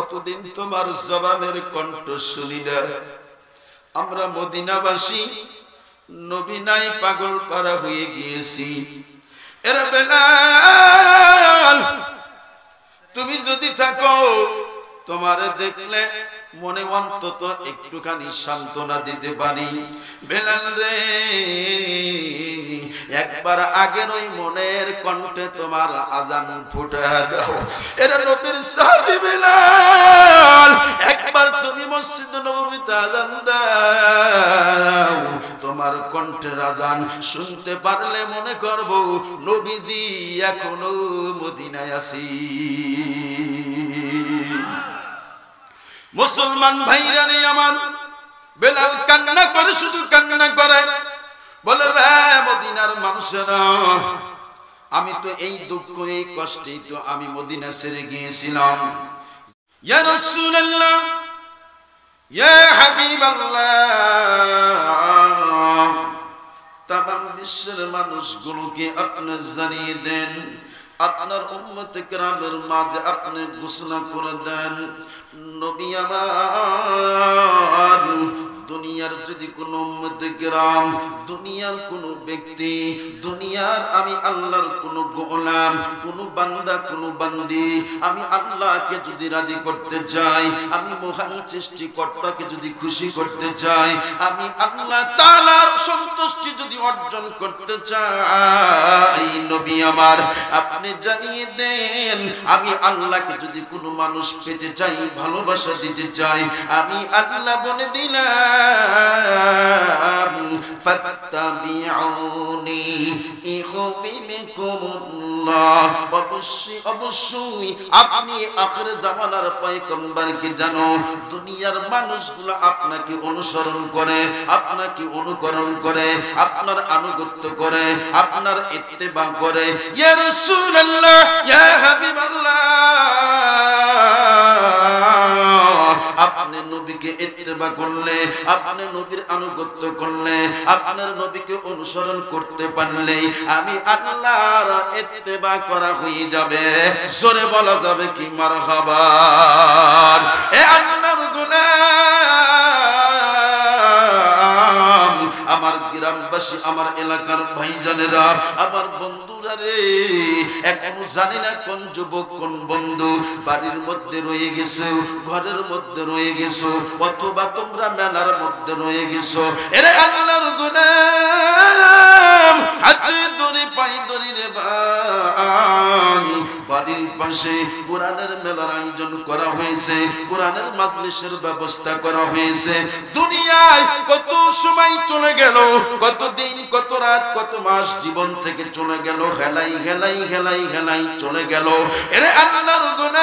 কতদিন তোমার জবানের কণ্ঠ শুনি না। আমরা মদিনাবাসী নবী নাই পাগল পারা হয়ে গিয়েছি। এরা বেলাল, তুমি যদি থাকো তোমারে দেখলে মনে অন্তত একটুখানি সান্ত্বনা দিতে পারি। বেলাল রে, একবার আগের ওই মনের কণ্ঠে তোমার আজান ফুটা দাও। এরা নবীর সাহাবী বেলাল, একবার তুমি মসজিদ নববীতে আজান দাও। তোমার কণ্ঠের আজান শুনতে পারলে মনে করব নবীজি এখনো মদিনায় আছি। মুসলমান ভাইরা রে আমার, বেলাল কান্না করে, শুধু কান্না করে, বলে রে মদিনার মানুষেরা, আমি তো এই দুঃখ এই কষ্টেই তো আমি মদিনা ছেড়ে গিয়েছিলাম। ইয়া রাসূলুল্লাহ, ইয়া হাবিবাল্লাহ, তামাম বিশ্বের মানুষগুলোকে আপনি জানিয়ে দেন, আপনার উম্মত কিরামের মাঝে আপনি ঘোষণা করে দেন, নবী আমার, দুনিয়ার যদি কোনো উম্মত কিরাম, দুনিয়ার কোনো ব্যক্তি, দুনিয়ার আমি আল্লাহর কোনো গোলাম, কোনো বান্দা, কোনো বান্দি, আমি আল্লাহকে যদি রাজি করতে চাই, আমি মহান সৃষ্টিকর্তাকে যদি খুশি করতে চাই, আমি আল্লাহ তাআলার সন্তুষ্টি যদি অর্জন করতে চাই, নবী আমার আপনি জানিয়ে দেন, আমি আল্লাহকে যদি কোনো মানুষ পেতে চাই, ভালোবাসা দিতে চাই, আমি আল্লাহ বলে দিলাম, ফাত্তাবিউনি ইউহিব্বুকুমুল্লাহ। অবশ্যই অবশ্যই আপনি আখির জামানার পয়গম্বরকে জানো, দুনিয়ার মানুষগুলো আপনাকে অনুসরণ করে, আপনাকে অনুকরণ করে, আপনার আনুগত্য করে, আপনার ইত্তেবা করে। ইয়া রাসূলুল্লাহ, ইয়া হাবিবাল্লাহ, আপনি নবীকে ইত্তেবা করলে, আপনি নবীর আনুগত্য করলে, আপনার নবীকে অনুসরণ করতে পারলে আমি আল্লাহর ইত্তেবা করা হয়ে যাবে। জোরে বলা যাবে কি মারহাবা। এ আল্লাহর গোলাম, আমার গ্রামবাসী, আমার এলাকার ভাইজানেরা, আমার বন্ধুরা রে, এখনো জানি না কোন যুবক কোন বন্ধু বাড়ির মধ্যে রয়ে গেছো, ঘরের মধ্যে রয়ে গেছো, অথবা তোমরা মেলার মধ্যে রয়ে গেছো। এরে আল্লাহর গোলাম, হাতে ধরে পায়ে ধরে রে ভাই, বাড়ির পাশে কোরআনের মেলার আয়োজন করা হয়েছে, কোরআনের মাজলিসের ব্যবস্থা করা হয়েছে। দুনিয়ায় কত সময় চলে গেল, কত দিন, কত রাত, কত মাস জীবন থেকে চলে গেল, হেলাই হেলাই হেলাই হেলাই চলে গেল। এরে আল্লাহর গোলাম,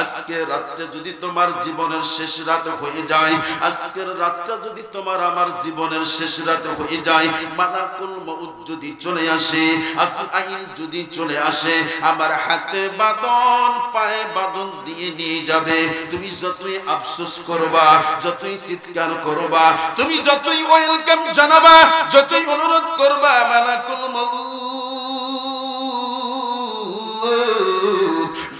আজকে রাতটা যদি তোমার জীবনের শেষ রাত হয়ে যায়, আজকের রাতটা যদি তোমার আমার জীবনের শেষ রাত হয়ে যায়, মালাকুল মউত যদি চলে আসে, আজরাইল যদি চলে আসে, আমার হাতে বাঁধন, পায়ে বাঁধন দিয়ে নিয়ে যাবে। তুমি যতই আফসোস করবা, যতই চিৎকার করবা, তুমি যতই ওয়েলকাম জানাবা, যতই অনুরোধ করবা, মালাকুল মউত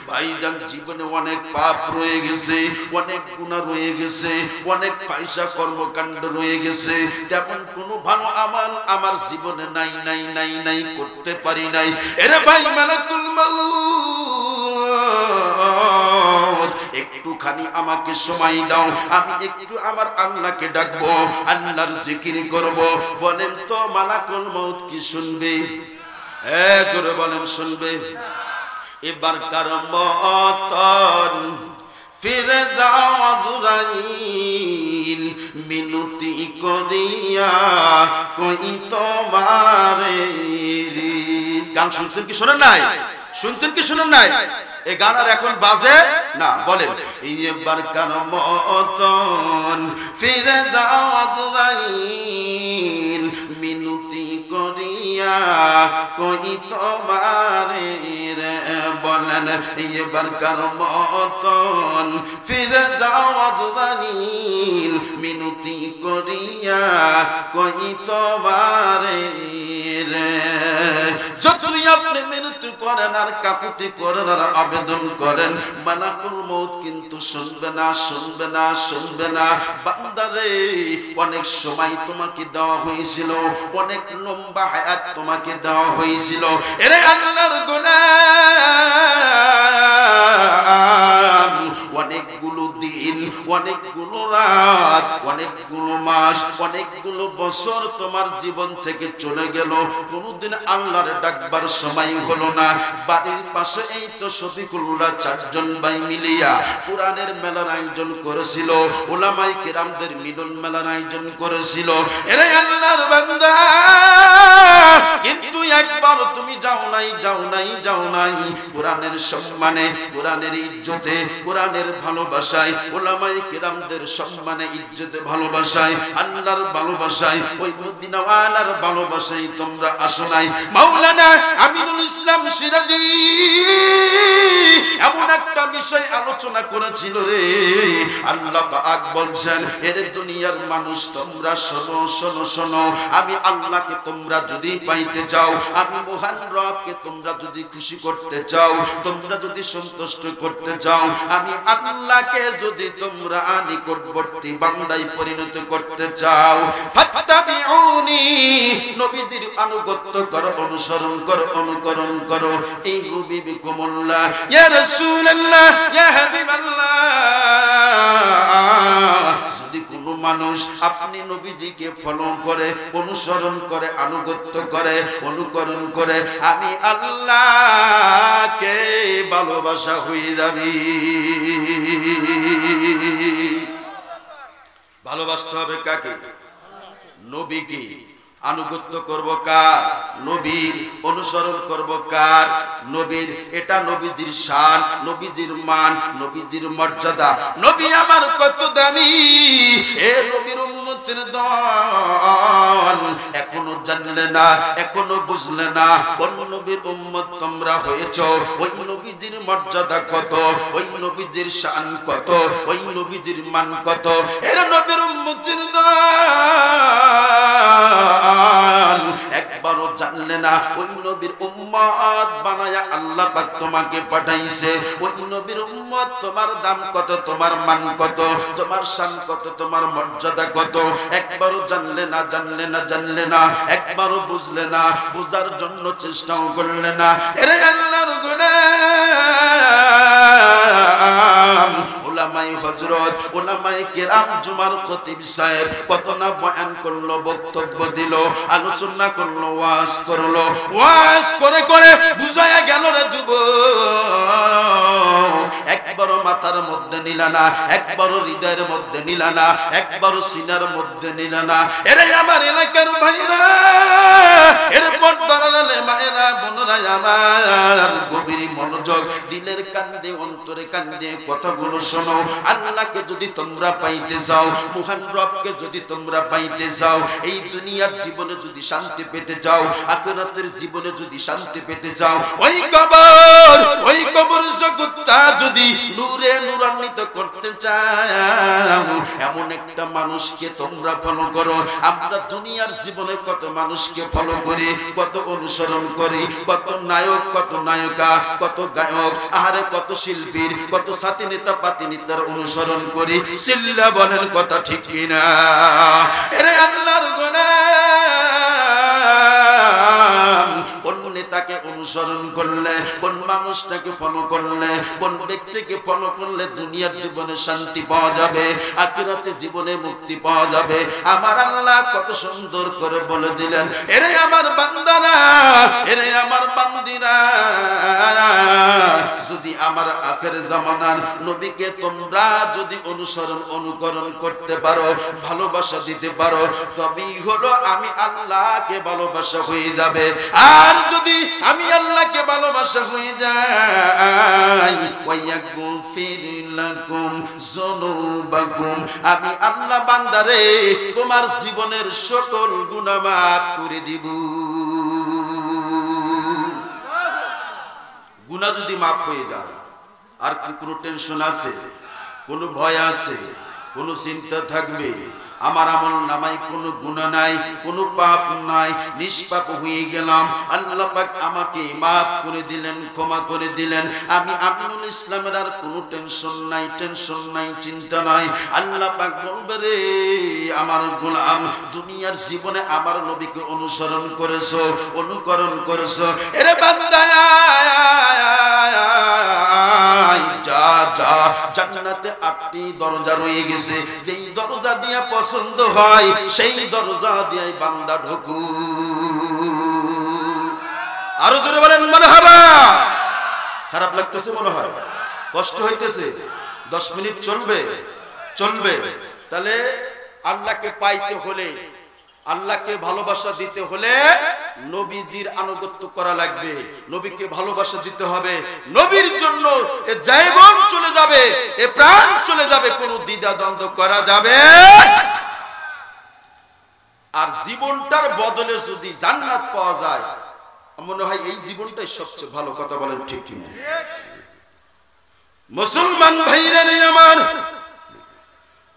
ভাইজান, জীবনে অনেক পাপ রয়ে গেছে, অনেক গুনাহ রয়ে গেছে, অনেক পয়সা কর্মকাণ্ড রয়ে গেছে, তেমন কোনো ভালো আমল আমার জীবনে নাই নাই নাই নাই, করতে পারি নাই। এরে ভাই মালাকুল মউত, একটুখানি আমাকে সময় দাও, আমি একটু আমার আল্লাহকে ডাকবো, আল্লাহর জিকির করব। বলেন তো মালাকুল মউত কি শুনবে? জোরে বলেন, শুনবে? এবার কার মতন ফিরে যাও আজরাইল, মিনতি করিয়া কই তোমারে। গান শুনছেন কি শোনেন নাই? শুনছেন কি শোনেন নাই? এই গান আর এখন বাজে না। বলেন, এবার কার মতন ফিরে যাও আজরাইল, মিনতি করিয়া কই তোমারে রে। বলে বললেন এবারকার মতন ফিরে যাও আজরাইল মিনতি করিয়া কই তোমারে রে। যতই আপনি মিনতি করেন আর কাকুতি করেন আর আবেদন করেন, মালাকুল মউত কিন্তু শুনবে না, শুনবে না, শুনবে না। বান্দারে অনেক সময় তোমাকে দেওয়া হয়েছিল, অনেক লম্বা হায়াত তোমাকে দেওয়া হয়েছিল। এরে আল্লাহর গোলাম, অনেকগুলো দিন, অনেকগুলো রাত, অনেকগুলো মাস, অনেকগুলো বছর তোমার জীবন থেকে চলে গেল, কোনদিন আল্লাহর ডাকবার সময় হলো না। বাড়ির পাশে এই তো শফিকুল্লাহ চারজন ভাই মিলিয়া কোরআনের মেলার আয়োজন করেছিল, উলামায়ে কেরামদের মিলন মেলার আয়োজন করেছিল। এরে আল্লাহর বান্দা, কিন্তু একবার তুমি যাও নাই, যাও নাই, যাও নাই। কোরআনের সম্মানে, কোরআনের ইজ্জতে, কোরআনের ভালোবাসায়, উলামায়ে কেরামদের সম্মানে, ইজ্জতে, ভালোবাসায়, আল্লাহর ভালোবাসায়, ওই মদিনাওয়ালার ভালোবাসায় তোমরা আসো নাই। মাওলানা আমিনুল ইসলাম সিরাজি এমন একটা বিষয় আলোচনা করেছিল রে, আল্লাহ পাক বলছেন এর দুনিয়ার মানুষ তোমরা শোনো, শোনো, শোনো। আমি আল্লাহকে তোমরা যদি পাইতে চাও, আমি মহান রবকে তোমরা যদি খুশি করতে চাও, তোমরা যদি সন্তুষ্ট করতে চাও, আমি আল্লাহকে যদি তোমরা নিকটবর্তী বান্দায় পরিণত করতে চাও, ফাত্তাবিউনি, নবীজির আনুগত্য করো, অনুসরণ করো, অনুকরণ করো। এই হুবিবিকুমুল্লাহ ইয়া রাসূলুল্লাহ ইয়া হাবিবাল্লাহ। যদি কোনো মানুষ আপনি নবীজিকে ফলো করে, অনুসরণ করে, আনুগত্য করে, অনুকরণ করে, আমি আল্লাহকে ভালোবাসা হয়ে যাবি। ভালোবাসতে হবে কাকে? নবীকে। আনুগত্য করব কার? নবীর। অনুসরণ করব কার? নবীর। এটা নবীজির শান, নবীজির মান, নবীজির মর্যাদা। নবী আমার কত দামি, এ নবীর উম্মতের দল এখনো জানলে না, এখনো বুঝলে না কোন নবীর উম্মত তোমরা হয়েছো। ওই নবীজির মর্যাদা কত, ওই নবীজির শান কত, ওই নবীজির মান কত। এর নবীর উম্মতের দল একবারও জানলে না। ওই নবীর উম্মত বানায়া আল্লাহ পাক তোমাকে পাঠাইছে। ওই নবীর উম্মত তোমার দাম কত, তোমার মান কত, তোমার শান কত, তোমার মর্যাদা কত, একবারও জানলে না, জানলে না, জানলে না, একবারও বুঝলে না, বুঝার জন্য চেষ্টাও করলে না। এরে আল্লাহর গোলাম, উলামায়ে হযরত, উলামায়ে কেরাম, জুমার খতিব সাহেব কত না বয়ান করলো, বক্তব্য দিল, আলোচনা করলো, ওয়াজ করলো। ওয়াজ করে করে বুঝায়া গেল রে যুবক, একবারও মাথার মধ্যে নিলা না, একবারও হৃদয়ের মধ্যে নিলা না, একবারও সিনার মধ্যে নিলা না। এরে আমার এলাকার ভাইরা, এর পর্দার আড়ালে মায়েরা, বোনেরা আমার, গভীর মনোযোগ, দিলের কান্দে, অন্তরে কান্দে কথাগুলো শোনো। আল্লাহকে যদি তোমরা পাইতে চাও, মহান রবকে যদি তোমরা পাইতে চাও, এই দুনিয়ার জীবনে যদি শান্তি পেতে চাও, আখিরাতের জীবনে যদি শান্তি পেতে চাও, ওই কবর জগৎটা যদি নূরে নূরান্বিত করতে চাও, এমন একটা মানুষকে তোমরা ফলো করো। আমরা দুনিয়ার জীবনে কত মানুষকে ফলো করি, কত অনুসরণ করি, কত নায়ক, কত নায়িকা, কত গায়ক, আহারে কত শিল্পীর, কত সাথী নেতা পাতি নেতার অনুসরণ করি। সিল্লা বলেন কথা ঠিক কিনা? এরে আল্লাহর গোলাম, কোন নেতাকে অনুসরণ করলে, কোন মানুষটাকে ফলো করলে, কোন ব্যক্তিকে ফলো করলে দুনিয়ার জীবনে শান্তি পাওয়া যাবে, আখিরাতে জীবনে মুক্তি পাওয়া যাবে, আমার আল্লাহ কত সুন্দর করে বলে দিলেন। এরে আমার বান্দারা, এরে আমার বান্দিরা, যদি আমার আখের জামানার নবীকে তোমরা যদি অনুসরণ, অনুকরণ করতে পারো, ভালোবাসা দিতে পারো, তবেই হলো আমি আল্লাহকে ভালোবাসা হয়ে যাবে। আর যদি আমি আল্লাহকে ভালোবাসা হয়ে যাই, ওয়ায়াগফির লাকুম যুনুবাকুম, আমি আল্লাহ বান্দারে তোমার জীবনের সকল গুনাহ মাফ করে দিব। গুনাহ যদি মাফ হয়ে যায় আর কি কোনো টেনশন আছে, কোনো ভয় আছে, কোনো চিন্তা থাকবে? আমার আমল নামায় কোনো গুনাহ নাই, কোনো পাপ নাই, নিষ্পাপ হয়ে গেলাম। আল্লাহ পাক আমাকে মাফ করে দিলেন, ক্ষমা করে দিলেন। আমি আমিনুল ইসলামের আর কোনো টেনশন নাই, টেনশন নাই, চিন্তা নাই। আল্লাহ পাক বলবে, রে আমার গোলাম, দুনিয়ার জীবনে আমার নবীকে অনুসরণ করেছো, অনুকরণ করেছো, এরে বান্দা যা যা, জান্নাতে 8টি দরজা রয়ে গেছে, যেই দরজা দিয়ে পছন্দ হয় সেই দরজা দিয়ে বান্দা ঢুকু। আরো জোরে বলেন মারহাবা। খারাপ লাগতেছে মনে হয়, কষ্ট হইতেছে? 10 মিনিট চলবে, চলবে। তাহলে আল্লাহকে পাইতে হলে, আল্লাহকে ভালোবাসা দিতে হলে নবীজির আনুগত্য করা লাগবে, নবীকে ভালোবাসা দিতে হবে। নবীর জন্য এ জীবন চলে যাবে, এ প্রাণ চলে যাবে, কোনো দ্বিধা দ্বন্দ্ব করা যাবে। আর জীবনটার বদলে যদি জান্নাত পাওয়া যায়, মনে হয় এই জীবনটাই সবচেয়ে ভালো। কথা বলেন ঠিক কি না? মুসলমান ভাইরা রে আমার,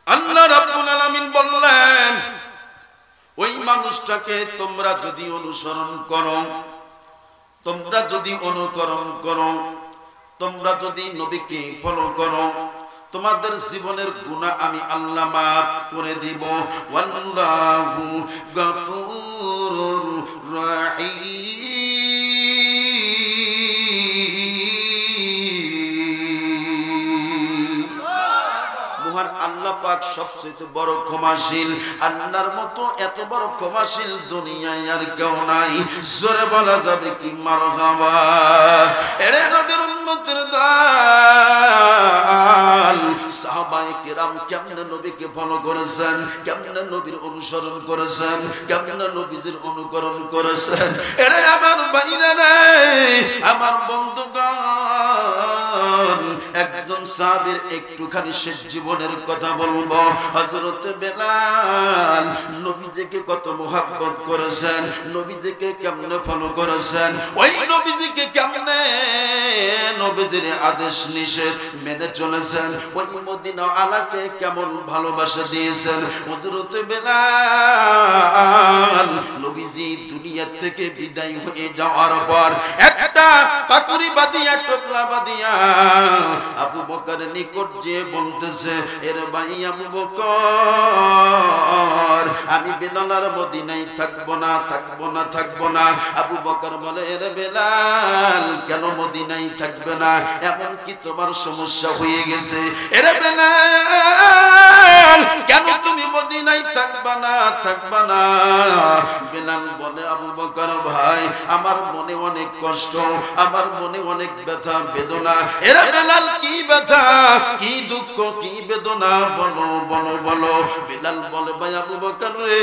আল্লাহ রাব্বুল আলামিন বললেন, ওই মানুষটাকে তোমরা যদি অনুসরণ করো, তোমরা যদি অনুকরণ করো, তোমরা যদি নবীকে ফলো করো, তোমাদের জীবনের গুনাহ আমি আল্লাহ মাফ করে দিব। ওয়াল্লাহু গফুরুর রাহিম। মহান আল্লাহ পাক সবচেয়ে বড় ক্ষমাশীল। আল্লাহর মতো এত বড় ক্ষমাশীল দুনিয়ায় আর কেউ নাই। জোরে বলা যাবে কি মারহাবা। এরে নবীর উম্মতের দল, সাহাবায়ে কেরাম কেমনে নবীকে ফলো করেছেন, কেমনে নবীর অনুসরণ করেছেন, কেমনে নবীজির অনুকরণ করেছেন। এরে আমার ভাইরা রে, আমার বন্ধুগণ, একজন সাহাবীর একটুখানি শেষ জীবনের কথা বলবো। হযরত বেলাল নবীজিকে কত মুহাব্বত করেছেন, নবীজিকে কেমনে ফলো করেছেন, ওই নবীজিকে কেমনে নবীজির আদেশ নিষেধ মেনে চলেছেন, ওই মদিনা আলাকে কেমন ভালোবাসা দিয়েছেন। হযরত বেলাল নবীজি দুনিয়া থেকে বিদায় হয়ে যাওয়ার পর একটা পাকুড়ি বাঁধিয়া, টোপলা বাঁধিয়া আবু বকরের নিকট যে বলতেছে, এর ভাই আবু বকর, আমি বেলাল মদিনায় থাকবো না, থাকবো না, থাকবো না। আবু বকর বলে, এর বেলাল কেন মদিনায় থাকবে না? এমন কি তোমার সমস্যা হয়ে গেছে? এর বেলাল কেন তুমি মদিনায় থাকবা না, থাকবা না? বেলাল বলে, আবু বকর ভাই, আমার মনে অনেক কষ্ট, আমার মনে অনেক ব্যথা বেদনা। এর বেলাল কি ব্যথা, কি দুঃখ, কি বেদনা, বলো বলো বলো। বেলাল বলে, ভাই আবু বকর রে,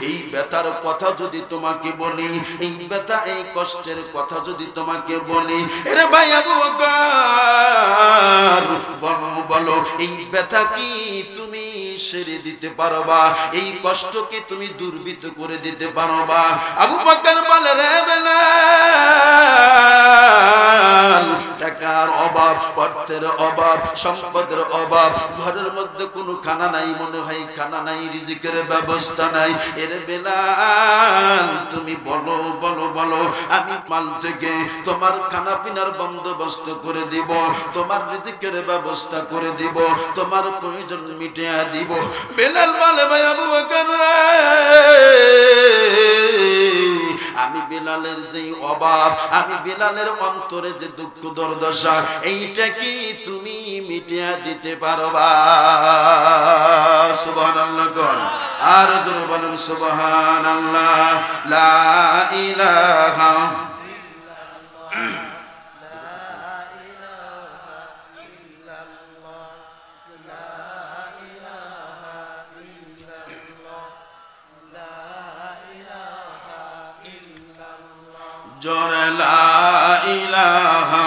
এই ব্যথার কথা যদি তোমাকে বলি, এই ব্যথা এই কষ্টের কথা যদি তোমাকে বলি, এরে ভাই আবু বকর বলো বলো, এই ব্যথা কি তুমি সেরে দিতে পারবা? এই কষ্ট কি তুমি দুর্বিত করে দিতে পারবা? আবু বকর বলে, রে বেলাল, টাকার অভাব, অর্থের অভাব, সম্পদের অভাব, ঘরের মধ্যে কোনো খানা নাই, মনে হয় খানা নাই, রিজিকের ব্যবস্থা নাই। এর বেলাল তুমি বলো বলো বলো, আমি মাল থেকে তোমার খানা পিনার বন্দোবস্ত করে দিব, তোমার রিজিকের ব্যবস্থা করে দিব, তোমার প্রয়োজন মিটিয়ে দিব। বেলাল বলে, ভাই আবু বকর, আমি বেলালের যে অভাব, আমি বেলালের অন্তরে যে দুঃখ দুর্দশা, এইটা কি তুমি মিটিয়ে দিতে পারবা? সুবহানাল্লাহ কোন আর জোরে বলেন সুবহানাল্লাহ। লা ইলাহা জোরে লা ইলাহা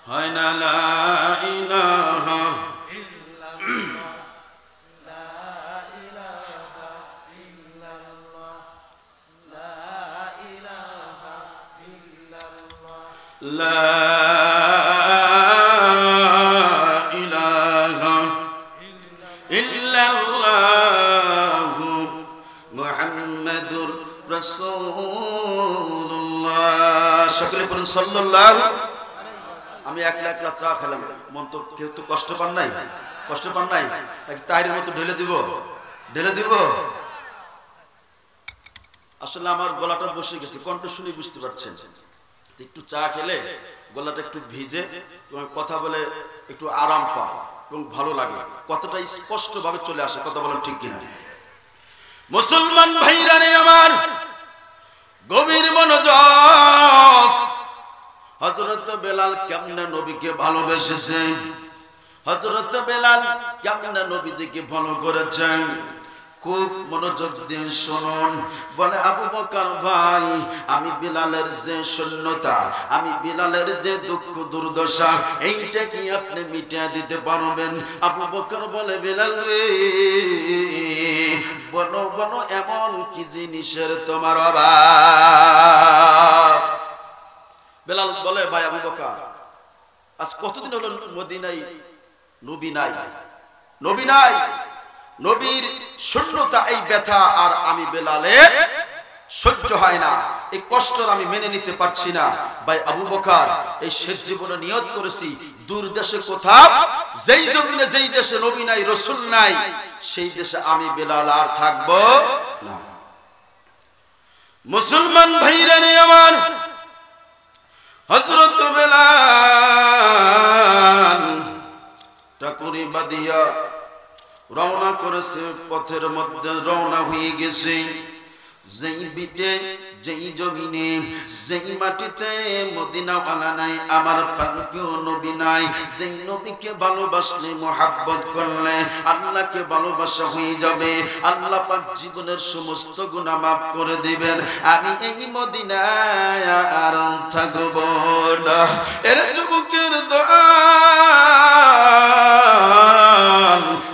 হয় না, লা ইলাহা লা ইলাহা ইল্লাল্লাহু মুহাম্মাদুর রাসূলুল্লাহ। সকলে বলুন সাল্লাল্লাহু। আমি একলা চা খেলাম, মন তো কেউ তো কষ্ট পান নাই? কষ্ট পান নাই? নাকি তাইরের মতো ঢেলে দিব? ঢেলে দিব? আসলে আমার গলাটা বসে গেছে, কণ্ঠ শুনে বুঝতে পারছেন। একটু চা খেলে গলাটা একটু ভিজে এবং কথা বলে একটু আরাম পায় এবং ভালো লাগে, কথাটা স্পষ্ট ভাবে চলে আসে। কথা বলেন ঠিক কিনা? মুসলমান ভাইরা রে আমার, গভীর মনোযোগ। হযরত বেলাল কেমনে নবীকে ভালোবেসেছে, হযরত বেলাল কেমনে নবীজিকে ফলো করেছেন, খুব মনোযোগ দিয়ে শুনুন। বলে আবু বকর ভাই, আমি বিলালের যে শূন্যতা, আমি বিলালের যে দুঃখ দুর্দশা, এইটা কি আপনি মিটিয়ে দিতে পারবেন? আবু বকর বলে বেলাল রে, বলো বলো এমন কি জিনিসের তোমার অভাব? বেলাল বলে ভাই আবু বকর, আজ কতদিন হলো মদিনায় নবী নাই, নবী নাই, নবীর শূন্যতা, এই ব্যথা আর আমি বেলালের সহ্য হয় না, এই কষ্ট আমি মেনে নিতে পারছি না। ভাই আবু বকর, এই শেষ জীবনে নিয়ত করেছি, দূর দেশে কোথাও, যেই জমিনে যেই দেশে নবী নাই রাসূল নাই, সেই দেশে আমি বেলাল আর থাকবো না। মুসলমান ভাইরা রে আমার, হযরত বেলাল টাকুরি বাদিয়া রওনা করেছে, পথের মধ্যে রওনা হয়ে গেছে। যেই বিটে, যেই জমিনে, যেই মাটিতে মদিনাওয়ালা নাই, আমার প্রাণপ্রিয় নবী নাই, যেই নবীকে ভালোবাসলে, মুহাব্বত করলে আল্লাহকে ভালোবাসা হয়ে যাবে, আল্লাহ পাক জীবনের সমস্ত গুনাহ মাফ করে দিবেন। আমি এই মদিনায় আর থাকব না। এর যুবকের দোয়ান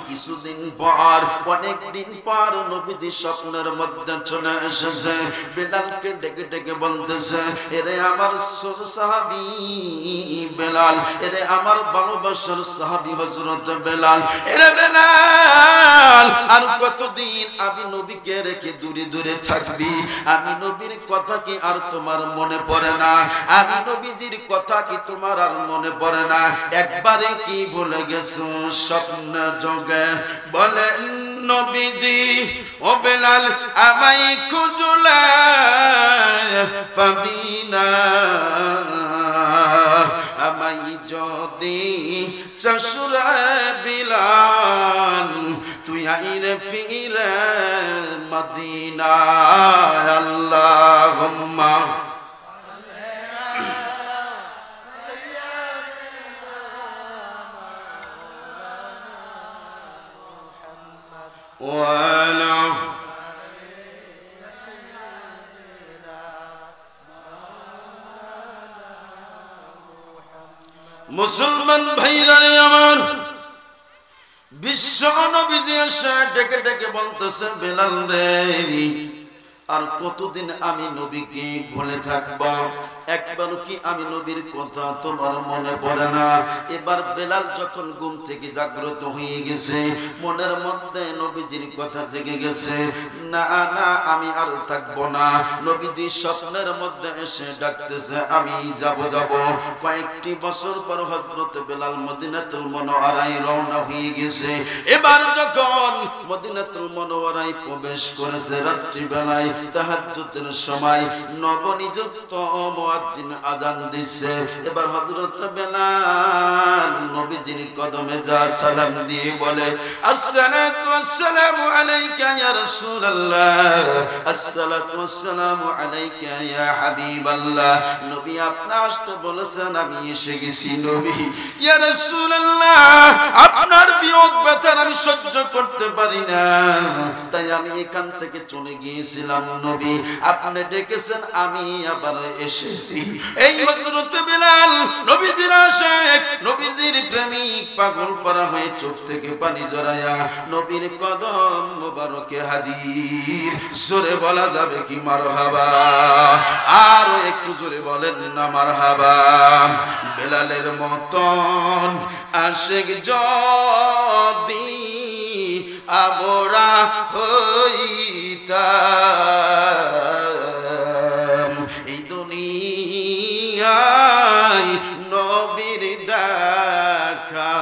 কিছুদিন পর, অনেক দিন পর নবীজি স্বপ্নের মধ্যে চলে এসেছে। বেলালকে ডেকে ডেকে বলতেছে, এরে আমার সাহাবী বেলাল, এরে আমার ভালোবাসার সাহাবী হযরত বেলাল, এরে বেলাল, আর কতদিন আমি নবীকে রেখে দূরে দূরে থাকবি? আমি নবীর কথা কি আর তোমার মনে পড়ে না? আমি নবীজির কথা কি তোমার আর মনে পড়ে না? একবারে কি ভুলে গেছো স্বপ্ন যোগে? বলে নবীজি, ও বেলাল আমায় খুঁজলে পাবি না, আমায় যদি চশুরা বিলাল, তুই আইরে ফিরে মদিনা। আল্লাহুম্মা ওয়ালা মুসলমান ভাইরা রে আমার, বিশ্ব নবীজি এসে ডেকে ডেকে বলতেছে, বেলাল রে, আর কতদিন আমি নবীকে ভুলে থাকবো? একবারও কি আমি নবীর কথা তোমার মনে পড়ে না? এবার বেলাল যখন ঘুম থেকে জাগ্রত হয়ে গেছে, মনের মধ্যে নবীজির কথা জেগে গেছে। না না, আমি আর থাকবো না। নবীজি স্বপ্নের মধ্যে এসে ডাকতেছে, আমি যাব। কয়েকটি বছর পর হযরত বেলাল মদিনাতুল মুনাওয়ারায় রওনা হয়ে গেছে। এবার যখন মদিনাতুল মুনাওয়ারায় প্রবেশ করেছে, রাত্রি বেলায় তাহাজ্জুদের সময় নবনিযুক্ত মুয়াজ্জিন আযান দিছে। এবার হযরত বেলাল নবীজির কদমে যা সালাম দিয়ে বলে, আসসালাতু ওয়াসসালামু আলাইকা ইয়া রাসূলুল্লাহ, আসসালাতু ওয়াসসালামু আলাইকা ইয়া হাবিবাল্লাহ। নবী আপনি আসতে বলেছেন, আমি এসে গেছি। নবী, ইয়া রাসূলুল্লাহ, আপনার বিয়োগ ব্যথা আমি সহ্য সহ্য করতে পারি না, তাই আমি এখান থেকে চলে গিয়েছিলাম। নবী আপনি ডেকেছেন, আমি আবার এসেছি। এই হযরত বেলাল নবীজির আশিক, নবীজির প্রেমিক, পাগল পারা হয়ে চোখ থেকে পানি জড়ায়া নবীর কদম মোবারকে হাজির। জোরে বলা যাবে কি মারহাবা? আরো একটু জোরে বলেন না মারহাবা। বেলালের মতন আশিক যদি আমরা হইতাম, এই দুনিয়ায় নবীর দেখা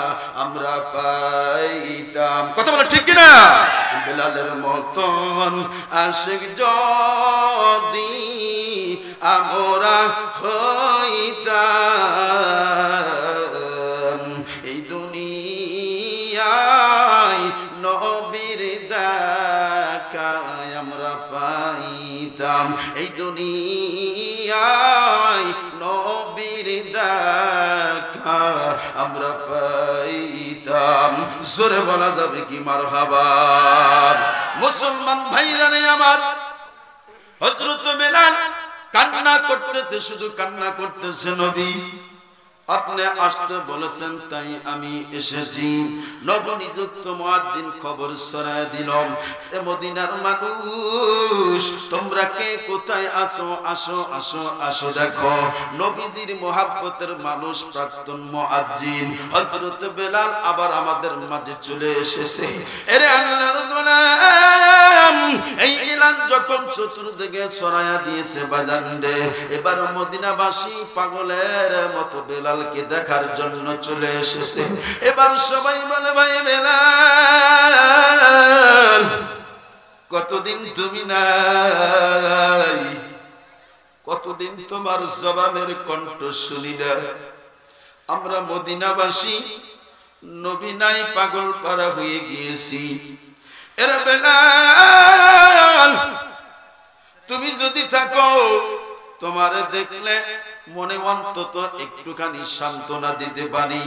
আমরা পাইতাম। কথা বলে ঠিক কিনা? বেলালের মতন আশিক যদি আমরা হইতাম, এই দুনিয়ায় নবীর দেখা আমরা পাইতাম, এই দুনিয়ায় নবীর দেখা আমরা পাইতাম। জোরে বলা যাবে কি মারহাবা? মুসলমান ভাইরা রে আমার, হযরত বেলাল কান্না করতেছে, শুধু কান্না করতেছে। নবী আপনি আসতে বলেছেন তাই আমি এসেছি। নবনিযুক্ত মুয়াজ্জিন খবর ছড়ায় দিল, এ মদিনার মানুষ তোমরা কে কোথায় আছো? আসো আসো আসো, দেখো নবীজির মুহাব্বতের মানুষ প্রাক্তন মুয়াজ্জিন হযরত বেলাল আবার আমাদের মাঝে চলে এসেছে। এরে আল্লাহর গোলাম, এই এলান যখন চতুর্দিকে ছড়ায়া দিয়েছে বাজান রে, এবার মদিনাবাসী পাগলের মতো বেলালকে দেখার জন্য চলে এসেছে। এবার সবাই বলে ভাই বেলাল কতদিন তুমি নাই, কতদিন তোমার জবানের কণ্ঠ শুনি না। আমরা মদিনাবাসী নবী নাই পাগল পারা হয়ে গিয়েছি। এরা বেলাল তুমি যদি থাকো, তোমারে দেখলে মনে অন্তত একটুখানি সান্ত্বনা দিতে পারি।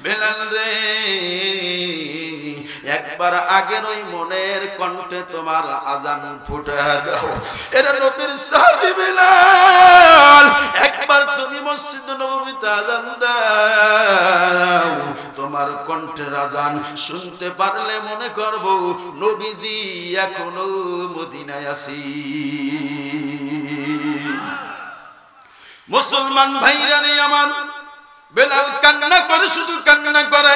বেলাল রে একবার আগের ওই মনের কণ্ঠে তোমার আজান ফুটায়া দাও। এরা নবীর সাহাবী বেলাল, একবার তুমি মসজিদ নববীতে আজান দাও। তোমার কণ্ঠের আজান শুনতে পারলে মনে করব নবীজি এখনো মদিনায় আছি। মুসলমান ভাইরা রে আমার, বেলাল কান্না করে, শুধু কান্না করে,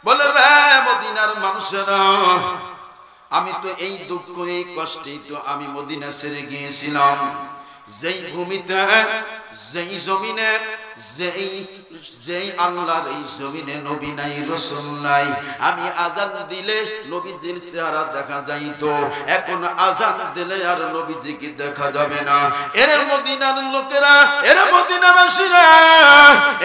বলে রে মদিনার মানুষেরা, আমি তো এই দুঃখ এই কষ্টেই তো আমি মদিনা ছেড়ে গিয়েছিলাম। যেই ভূমিতে, যেই জমিনে, যেই আল্লাহর এই জমিনে নবী নাই রাসূল নাই, আমি আযান দিলে নবীজির চেহারা দেখা যাইতো, এখন আযান দিলে আর নবীজিকে দেখা যাবে না। এর মদিনার লোকেরা, এর মদিনাবাসীরা,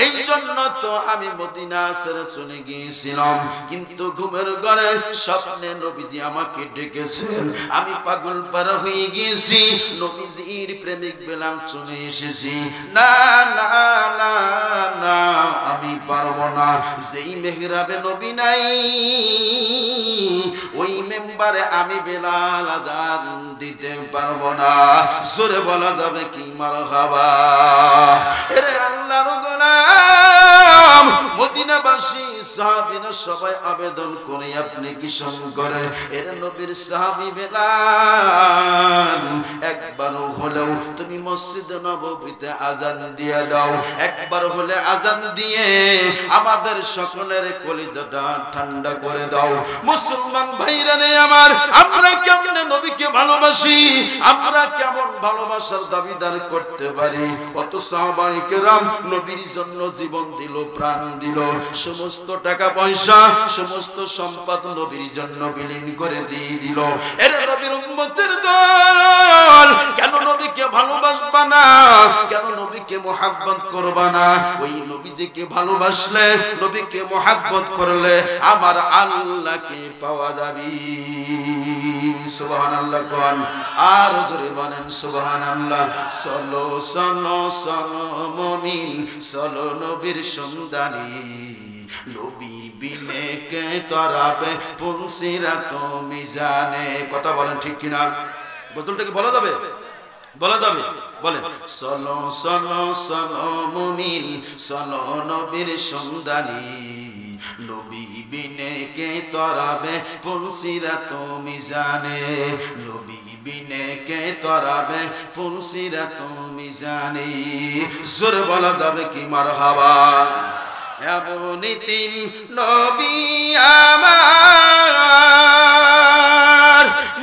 এই জন্য তো আমি মদিনা ছেড়ে চলে গিয়েছিলাম। কিন্তু ঘুমের ঘরে স্বপ্নে নবীজি আমাকে ডেকেছেন, আমি পাগল পারা হয়ে গিয়েছি, নবীজির প্রেমিক বেলাল চলে এসেছি। না না না না, আমি পারবো না। যেই মেহরাবে নবী নাই, ওই মেম্বারে আমি বেলাল আযান দিতে পারবো না। জোরে বলা যাবে কি মারহাবা? এরে আল্লাহর গোলাম, মদিনাবাসী সাহাবীরা সবাই আবেদন করে আপনি কিসম করে, এর নবীর সাহাবী বেলাল একবার হলেও তুমি মসজিদ নববীতে আযান দিয়ে দাও। একবার হলে আযান দিয়ে আমাদের সকলের কলিজাটা ঠান্ডা করে দাও। মুসলমান ভাইরা রে আমার, আমরা কেমন নবীকে ভালোবাসি, আমরা কেমন ভালোবাসার দাবিদার করতে পারি। কত সাহাবায়ে কেরাম নবীর জন্য জীবন দিল, প্রাণ দিল, সমস্ত টাকা পয়সা, সমস্ত সম্পদ নবীর জন্য বিলীন করে দিয়ে দিল। এর নবীর উম্মতের দল, কেন নবীকে ভালোবাসবা না? কেন নবীকে মুহাব্বত করবা না? ওই নবীজিকে ভালোবাসলে, নবীকে মুহাব্বত করলে আমার আল্লাহকে পাওয়া যাবে। সুবহানাল্লাহ কোন আর জোরে বলেন সুবহানাল্লাহ। চলো চলো চলো মুমিন, চলো নবীর সন্ধানী, নবী বিনে কে তরাবে পুলসিরাত মিজানে। কথা বলেন ঠিক কিনা? গজলটা কি বলা যাবে? বলা যাবে? বলেন। চলো চলো চলো মুমিন চলো নবীর সন্ধানী, নবী বিনে কে তরাবে পুলসিরাত মিজানে, নবী বিনে কে তরাবে পুলসিরাত মিজানে। জোরে বলা যাবে কি মারহাবা? এমনই তিন নবী আমার,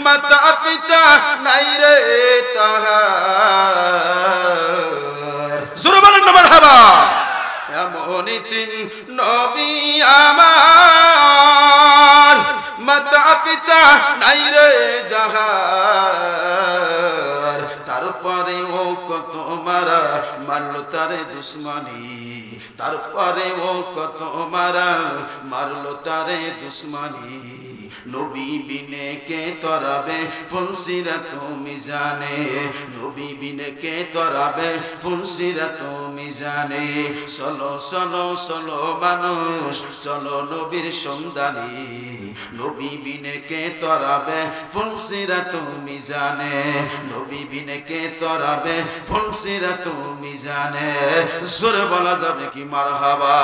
মাতা পিতা নাই রে তাহার। জোরে বলেন না মারহাবা। এমনই তিন নবী আমার, মাতা পিতা নাই রে যাহার, তারপরে ও কত মারা মারলো তারে দুশ্মনী, তারপরে ও কত মারা মারলো তারে দুশ্মনী, নবী বিনে কে তরাবে পুলসিরাত মিজানে, নবী বিনে কে তরাবে পুলসিরাত মিজানে। চলো চলো চলো মানুষ চলো নবীর সন্ধানী, নবী বিনে কে তরাবে পুলসিরাত মিজানে, নবী বিনে কে তরাবে পুলসিরাত মিজানে। জোরে বলা যাবে কি মারহাবা?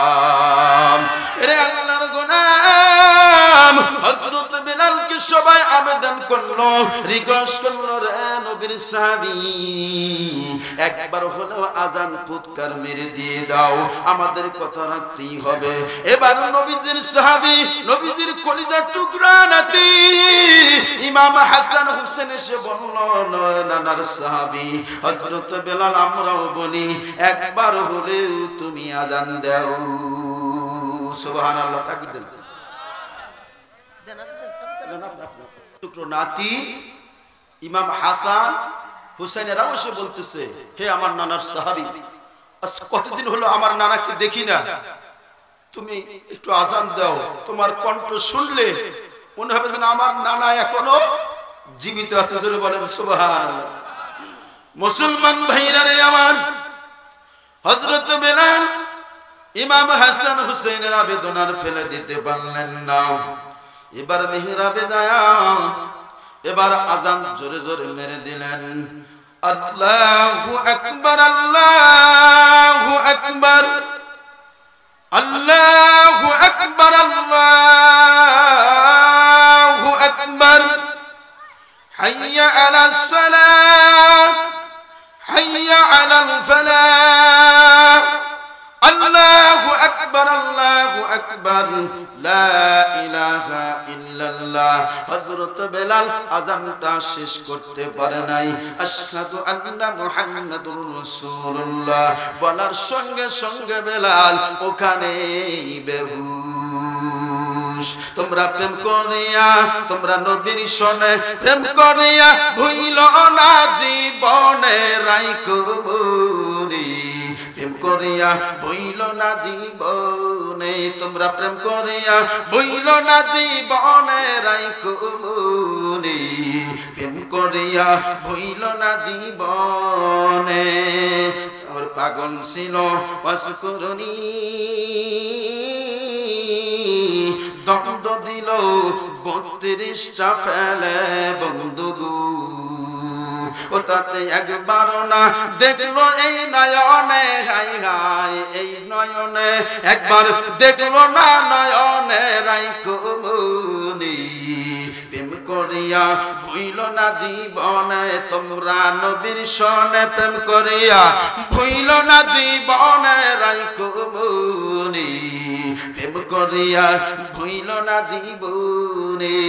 রে আল্লাহর গোলাম হযরত বিলালকে সবাই আবেদন করলো, রিকোয়েস্ট করলো, রে নবীর সাহাবী একবার হলেও আজান ফুৎকার মেরে দিয়ে দাও, আমাদের কথা রাখতেই হবে। এবার নবীজির সাহাবী, নবীজির কলিজার টুকরা নাতি ইমাম হাসান হোসেন এসে বলল, নানার সাহাবী হযরত বিলাল আমরাও বলি একবার হলেও তুমি আজান দাও। সুবহানাল্লাহ, তাকবীর দেন। টুকরো নাতি ইমাম হাসান হুসাইনেরাও এসে বলতেছে, হে আমার নানার সাহাবী, আজ কতদিন হলো আমার নানাকে দেখি না, তুমি একটু আজান দাও, তোমার কণ্ঠ শুনলে মনে হবে যেন আমার নানা এখনো জীবিত আছে। জোরে বলেন সুবহানাল্লাহ। মুসলমান ভাইরা রে আমার, হযরত বিলাল ইমাম হাসান হুসাইনের আবেদন আর ফেলে দিতে পারলেন না। এবার মিহরাবে যায়া এবার আজান জোরে জোরে মেরে দিলেন, আল্লাহু আকবার আল্লাহু আকবার আল্লাহু আকবার আল্লাহু আকবার, হাইয়া আলাস সালাহ হাইয়া আলাল ফালাহ, আল্লাহু আকবার আল্লাহু আকবার লা ইলাহা ইল্লাল্লাহ। হযরত বিলাল আযানটা শেষ করতে পারে নাই, আশহাদু আন্না মুহাম্মাদুর রাসূলুল্লাহ বলার সঙ্গে সঙ্গে বিলাল ওখানেই বেহুশ। তোমরা প্রেম করিয়া, তোমরা নবীর সনে প্রেম করিয়া ভুইল না জীবনে রাইখো মরি, প্রেম করিয়া ভুইল না জীবনে, তোমরা প্রেম করিয়া ভুইল না জীবনে রাইখো মরি, প্রেম করিয়া ভুইল না জীবনে। আর পাগল ছিল ওয়াসকুরনি, দ্বন্দ্ব দিল 32টা ফেলে বন্ধুগু, ও তাতে একবারও না দেখলো এই নয়নে, হাই হাই এই নয়নে একবার দেখলো না নয়নে রাইখো মনি, প্রেম করিয়া ভুইল না জীবনে, তোমরা নবীর সনে প্রেম করিয়া ভুইল না জীবনে রাইখো মনি, প্রেম করিয়া ভুইল না জীবনে।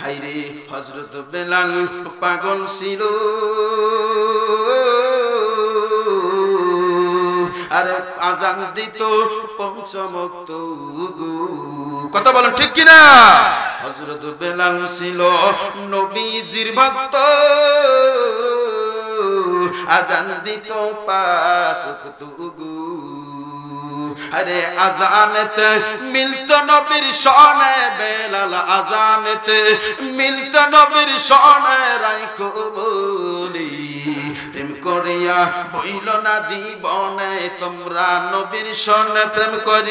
হাইরে হযরত বিলাল পাগল ছিল, আরে আজান দিত পঞ্চম ওয়াক্ত। কথা বলেন ঠিক কিনা? হযরত বিলাল ছিল নবীজির ভক্ত, আজান দিত 5 ওয়াক্ত। আরে আজানেতে মিলত নবীর সনে, বেলাল আজানেতে মিলত নবীর সনে রাইখো মনি, প্রেম করিয়া ভুইল না জীবনে, তোমরা নবীর সনে প্রেম করি